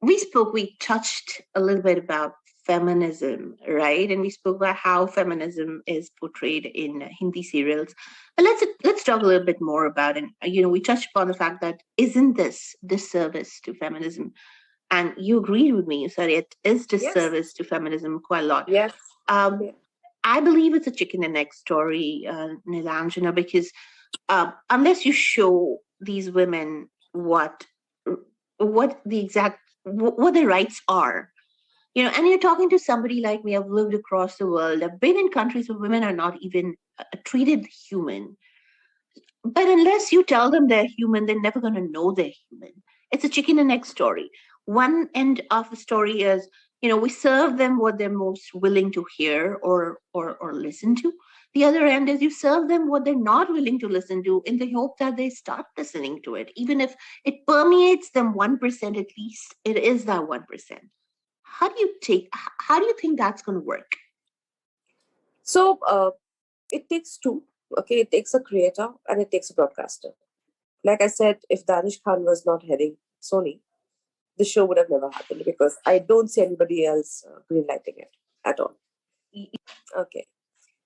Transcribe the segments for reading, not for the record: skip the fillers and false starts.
We touched a little bit about feminism, right? And we spoke about how feminism is portrayed in Hindi serials. But let's talk a little bit more about it. We touched upon the fact that isn't this disservice to feminism? And you agreed with me. You said it is Yes. disservice to feminism quite a lot. Yes. I believe it's a chicken and egg story, Nilanjana, because unless you show these women what their rights are, and you're talking to somebody like me. I've lived across the world. I've been in countries where women are not even treated human. But unless you tell them they're human, they're never going to know they're human. It's a chicken and egg story. One end of the story is, we serve them what they're most willing to hear or listen to. The other end is you serve them what they're not willing to listen to in the hope that they start listening to it. Even if it permeates them 1% at least, it is that 1%. How do you think that's going to work? So it takes two. Okay, it takes a creator and it takes a broadcaster. Like I said, if Danish Khan was not heading Sony, the show would have never happened because I don't see anybody else greenlighting it at all. Okay.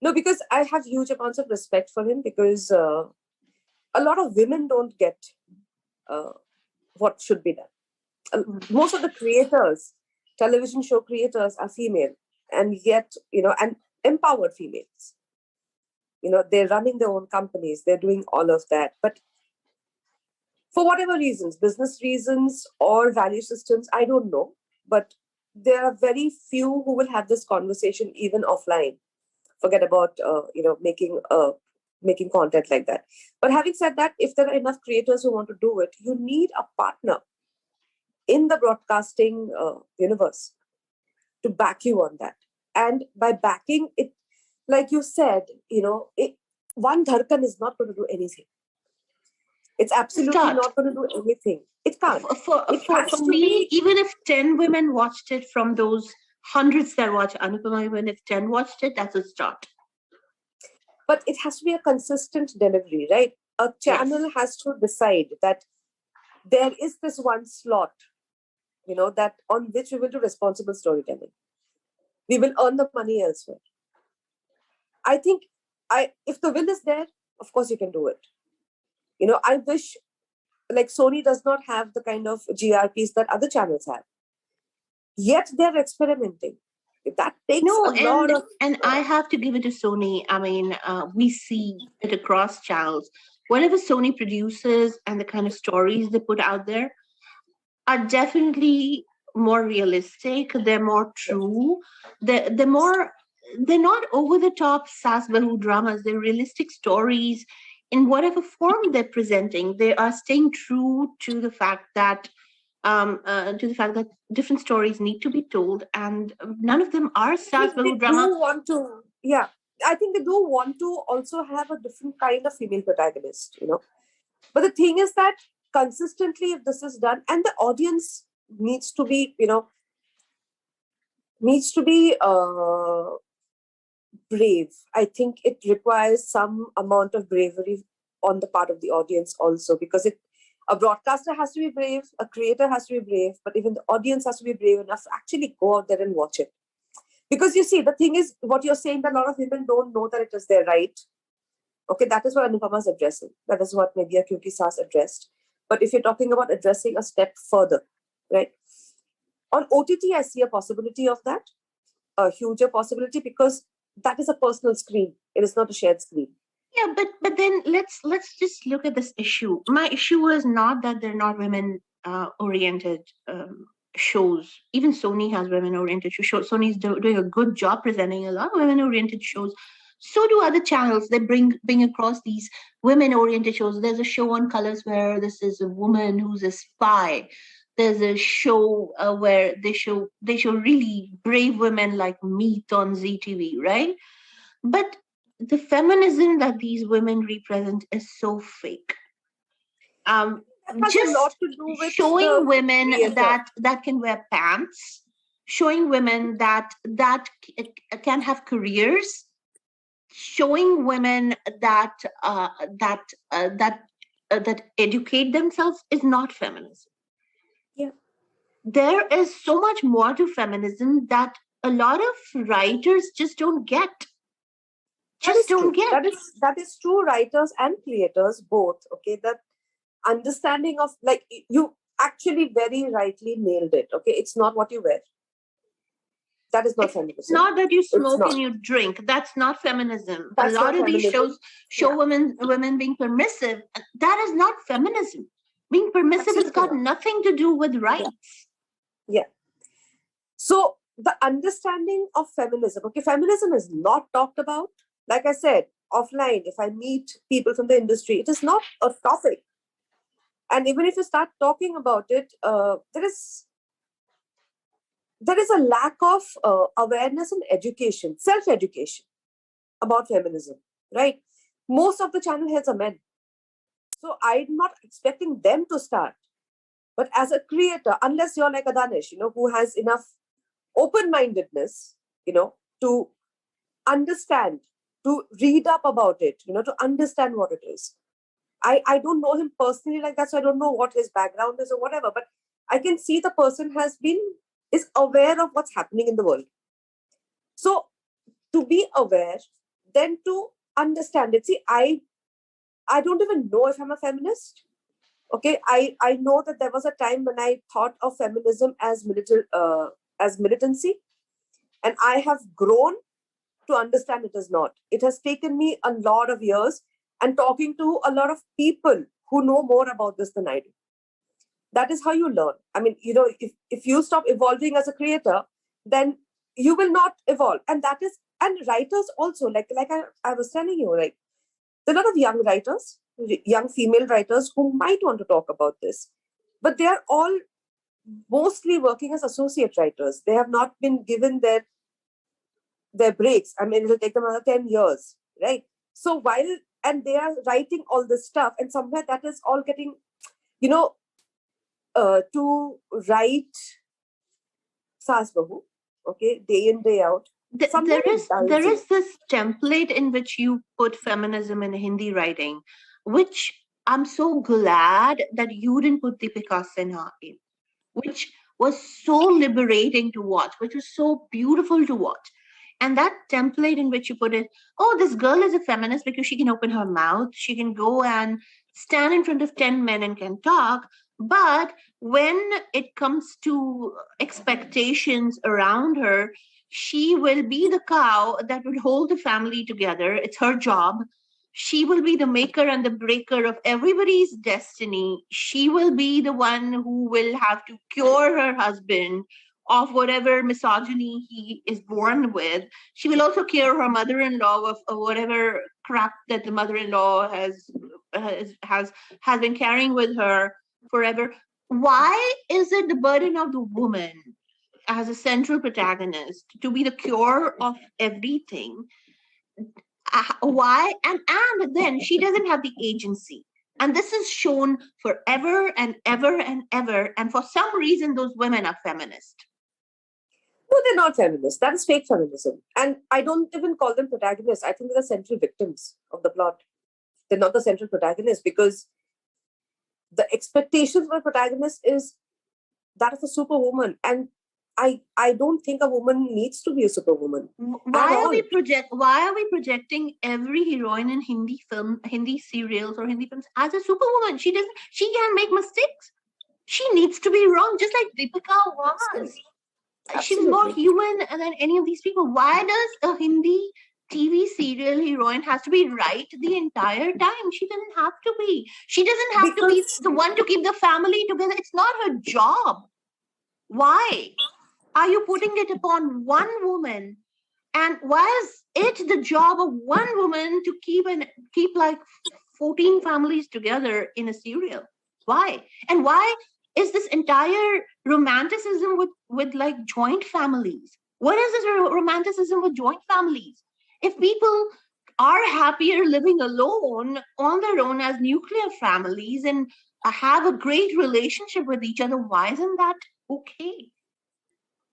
No, because I have huge amounts of respect for him because a lot of women don't get what should be done. Most of the creators, television show creators, are female, and yet, and empowered females. They're running their own companies, they're doing all of that. But for whatever reasons, business reasons or value systems, I don't know. But there are very few who will have this conversation even offline. Forget about, making content like that. But having said that, if there are enough creators who want to do it, you need a partner in the broadcasting universe to back you on that. And by backing it, like you said, one dharkan is not going to do anything. It's absolutely not going to do anything. It can't. For me, even if 10 women watched it from those hundreds that watch Anupama, even if 10 watched it, that's a start. But it has to be a consistent delivery, right? A channel has to decide that there is this one slot, that on which we will do responsible storytelling. We will earn the money elsewhere. I think if the will is there, of course you can do it. I wish, like, Sony does not have the kind of GRPs that other channels have. Yet they're experimenting. That takes a lot of... And I have to give it to Sony. I mean, we see it across channels. Whatever Sony produces and the kind of stories they put out there are definitely more realistic. They're more true. They're not over-the-top Saas Bahu dramas. They're realistic stories. In whatever form they're presenting, they are staying true to the fact that different stories need to be told, and none of them are Saas Bahu drama. I think they do want to also have a different kind of female protagonist, But the thing is that consistently, if this is done, and the audience needs to be, brave. I think it requires some amount of bravery on the part of the audience also, because a broadcaster has to be brave, a creator has to be brave, but even the audience has to be brave enough to actually go out there and watch it. Because you see, the thing is, what you're saying, that a lot of women don't know that it is their right. Okay, that is what Anupama is addressing. That is what maybe a Kyunki Saas addressed. But if you're talking about addressing a step further, right? On OTT, I see a possibility of that, a huger possibility, because that is a personal screen. It is not a shared screen. Yeah, but then let's just look at this issue. My issue is not that they're not women oriented shows. Even Sony has women oriented shows. Sony's doing a good job presenting a lot of women oriented shows. So do other channels. They bring across these women oriented shows. There's a show on Colors where this is a woman who's a spy. There's a show where they show really brave women like Meet on ZTV, right? But the feminism that these women represent is so fake. Just a lot to do with showing women that can wear pants, showing women that can have careers, showing women that educate themselves is not feminism. Yeah, there is so much more to feminism that a lot of writers just don't get. That Just is don't true. get. That is true. Writers and creators both. Okay, that understanding of, like, you actually very rightly nailed it. Okay, it's not what you wear. That is not It's feminism. not that you It's smoke not. and you drink. That's not feminism. A That's lot not of these feminism. shows show Yeah, women being permissive. That is not feminism. Being permissive has absolutely got not. nothing to do with Yeah, rights. yeah. So the understanding of feminism. Okay, feminism is not talked about. Like I said, offline, if I meet people from the industry, it is not a topic. And even if you start talking about it, there is a lack of awareness and education, self education about feminism, right? Most of the channel heads are men. So I'm not expecting them to start. But as a creator, unless you're like a Danish, who has enough open mindedness, to understand, to read up about it, to understand what it is. I don't know him personally like that, so I don't know what his background is or whatever, but I can see the person is aware of what's happening in the world. So to be aware, then to understand it. See, I don't even know if I'm a feminist. Okay, I know that there was a time when I thought of feminism as militancy, and I have grown to understand it is not. It has taken me a lot of years and talking to a lot of people who know more about this than I do. That is how you learn. I mean, if you stop evolving as a creator, then you will not evolve. And writers also, like I was telling you, like, there are a lot of young writers, young female writers who might want to talk about this, but they are all mostly working as associate writers. They have not been given their breaks. I mean, it'll take them another 10 years, right? So and they are writing all this stuff, and somewhere that is all getting, you know, to write Saas Bahu, okay, day in, day out, somewhere There it is dulls there you. is this template in which you put feminism in Hindi writing, which I'm so glad that you didn't put Deepika Sinha in, which was so liberating to watch, which was so beautiful to watch. And that template in which you put it, oh, this girl is a feminist because she can open her mouth, she can go and stand in front of 10 men and can talk. But when it comes to expectations around her, she will be the cow that would hold the family together. It's her job. She will be the maker and the breaker of everybody's destiny. She will be the one who will have to cure her husband of whatever misogyny he is born with. She will also cure her mother-in-law of whatever crap that the mother-in-law has been carrying with her forever. Why is it the burden of the woman as a central protagonist to be the cure of everything? Why? And then she doesn't have the agency, and this is shown forever and ever and ever, and for some reason those women are feminist. No, they're not feminists. That is fake feminism. And I don't even call them protagonists. I think they're the central victims of the plot. They're not the central protagonists because the expectations of a protagonist is that of a superwoman. And I don't think a woman needs to be a superwoman at all. Why are we projecting every heroine in Hindi serials or Hindi films as a superwoman? She can make mistakes. She needs to be wrong, just like Deepika was. Absolutely. She was more Absolutely. human than any of these people. Why does a Hindi TV serial heroine has to be right the entire time? She doesn't have to be. She doesn't have to be Because the one to keep the family together. It's not her job. Why are you putting it upon one woman? And why is it the job of one woman to keep like 14 families together in a serial? Why? And why is this entire romanticism with like joint families? What is this romanticism with joint families? If people are happier living alone on their own as nuclear families and have a great relationship with each other, why isn't that okay?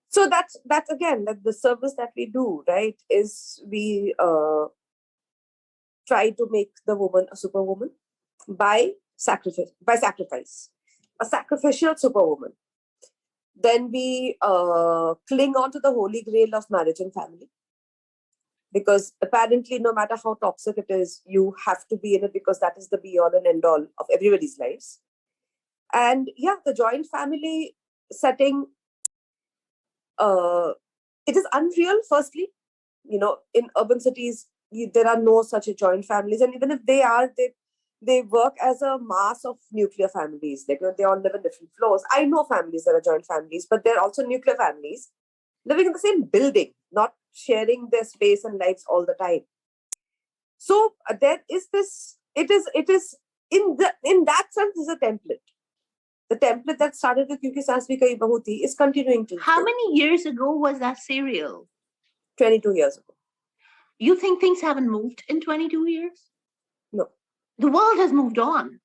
so that's again, like, the service that we do, right, is we try to make the woman a superwoman by sacrifice, a sacrificial superwoman. Then we cling on to the holy grail of marriage and family, because apparently no matter how toxic it is, you have to be in it because that is the be all and end all of everybody's lives. And yeah, the joint family setting, it is unreal. Firstly, in urban cities, there are no such joint families, and even if they are, they work as a mass of nuclear families. Like, they all live in different floors. I know families that are joint families, but they're also nuclear families living in the same building, not sharing their space and lives all the time. So there is this. It is in that sense is a template. The template that started with "Kyunki Saas Bhi Kahi Bahu Thi" is continuing to How many years ago was that serial? 22 years ago. You think things haven't moved in 22 years? No. The world has moved on.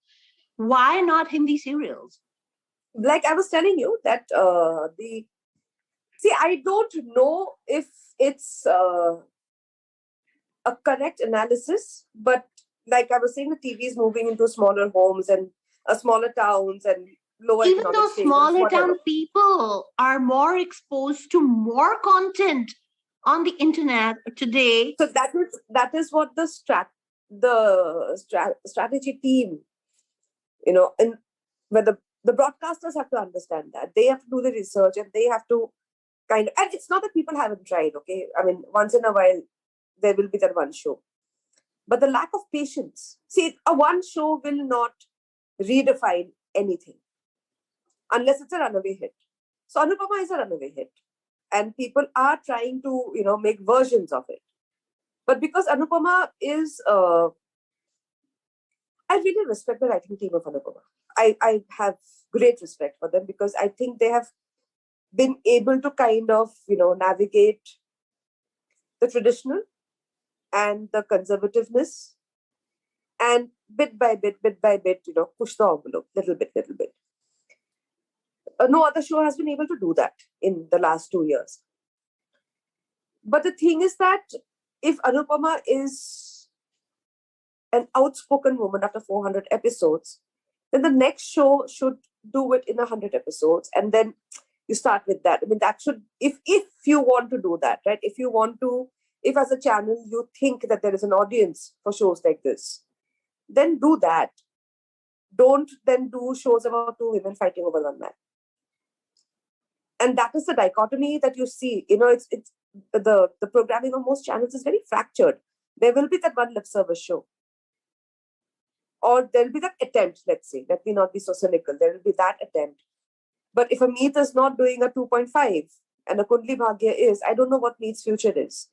Why not Hindi serials? Like I was telling you that I don't know if it's a correct analysis, but like I was saying, the TV is moving into smaller homes and smaller towns and lower Even economic though status, smaller whatever. town people are more exposed to more content on the internet today. So that is what the strategy team, and where the broadcasters have to understand that they have to do the research and they have to and it's not that people haven't tried. Okay, I mean, once in a while there will be that one show, but the lack of patience. See, a one show will not redefine anything unless it's a runaway hit. So Anupama is a runaway hit, and people are trying to make versions of it. But because Anupama is, I really respect the writing team of Anupama. I have great respect for them because I think they have been able to kind of navigate the traditional and the conservativeness, and bit by bit, push the envelope little bit. No other show has been able to do that in the last 2 years. But the thing is that if Anupama is an outspoken woman after 400 episodes, then the next show should do it in 100 episodes, and then you start with that. I mean, that should, if you want to do that, right? If as a channel you think that there is an audience for shows like this, then do that. Don't then do shows about two women fighting over one man. And that is the dichotomy that you see. It's the programming of most channels is very fractured. There will be that one lip service show, or there will be that attempt. Let's say, let me not be so cynical. There will be that attempt. But if a Meet is not doing a 2.5 and a Kundli Bhagya is, I don't know what Meet's future is.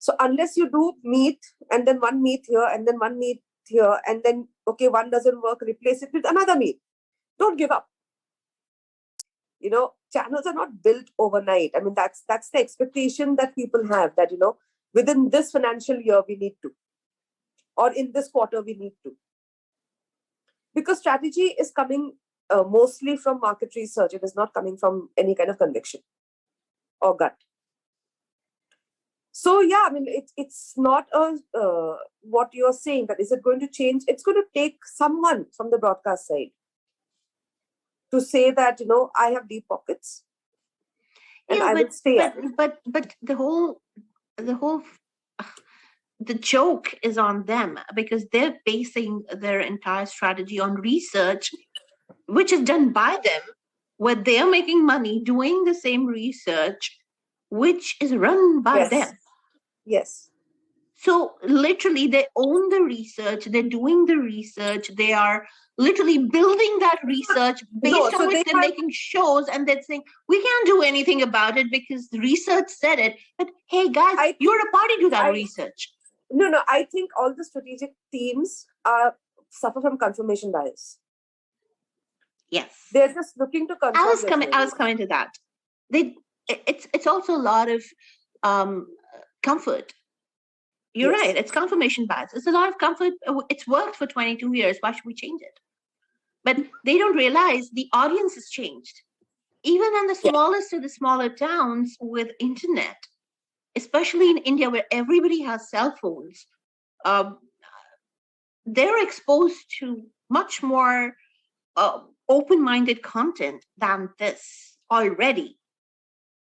So unless you do Meet and then one Meet here and then one Meet here, and then okay, one doesn't work, replace it with another Meet. Don't give up. Channels are not built overnight. I mean, that's the expectation that people have, that within this financial year we need to, or in this quarter we need to, because strategy is coming mostly from market research. It is not coming from any kind of conviction or gut. So yeah, I mean, it's not what you're saying, that is it going to change. It's going to take someone from the broadcast side to say that I have deep pockets and I will stay at it. But the whole the joke is on them, because they're basing their entire strategy on research, which is done by them, where they're making money doing the same research, which is run by them. Yes. So literally, they own the research, they're doing the research, they are literally building that research based on which they're making shows, and they're saying, we can't do anything about it because the research said it. But hey, guys, you're a party to that research. No, I think all the strategic teams suffer from confirmation bias. Yes. They're just looking to confirm. I was coming to that. It's also a lot of comfort. You're right. It's confirmation bias. It's a lot of comfort. It's worked for 22 years. Why should we change it? But they don't realize the audience has changed. Even in the smallest of the smaller towns with internet, especially in India where everybody has cell phones, they're exposed to much more open-minded content than this already.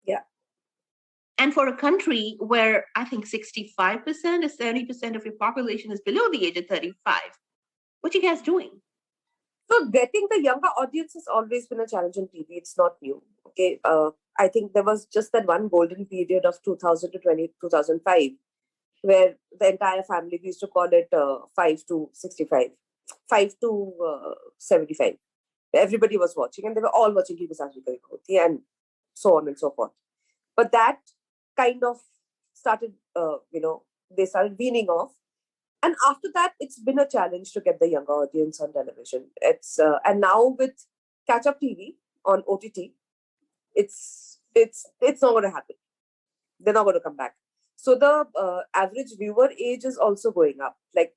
Yeah. And for a country where I think 65% or 70% of your population is below the age of 35, what are you guys doing? So getting the younger audience has always been a challenge on TV. It's not new. Okay. I think there was just that one golden period of 2000 to 2005 where the entire family, we used to call it 5 to 65, 5 to 75. Everybody was watching and they were all watching Ki Bisagi Kari Hoti and so on and so forth. But that kind of started, they started weaning off. And after that, it's been a challenge to get the younger audience on television. And now with catch-up TV on OTT, it's not going to happen. They're not going to come back. So the average viewer age is also going up. Like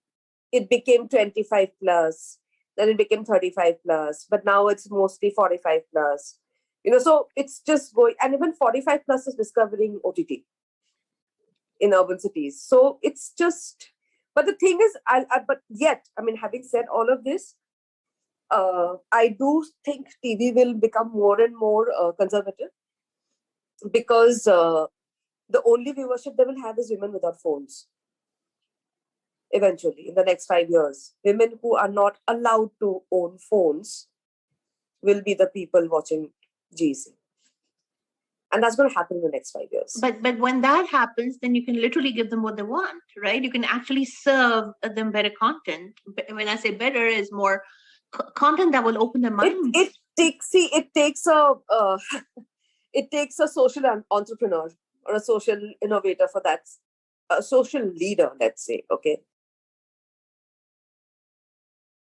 it became 25 plus, then it became 35 plus, but now it's mostly 45 plus. So it's just going, and even 45 plus is discovering OTT in urban cities. So it's just, but the thing is, but yet, I mean, having said all of this, I do think TV will become more and more conservative because the only viewership they will have is women without phones. Eventually, in the next 5 years, women who are not allowed to own phones will be the people watching GC. And that's going to happen in the next 5 years. But when that happens, then you can literally give them what they want, right? You can actually serve them better content. When I say better, is more content that will open their minds. It takes a social entrepreneur or a social innovator for that, a social leader, let's say. Okay,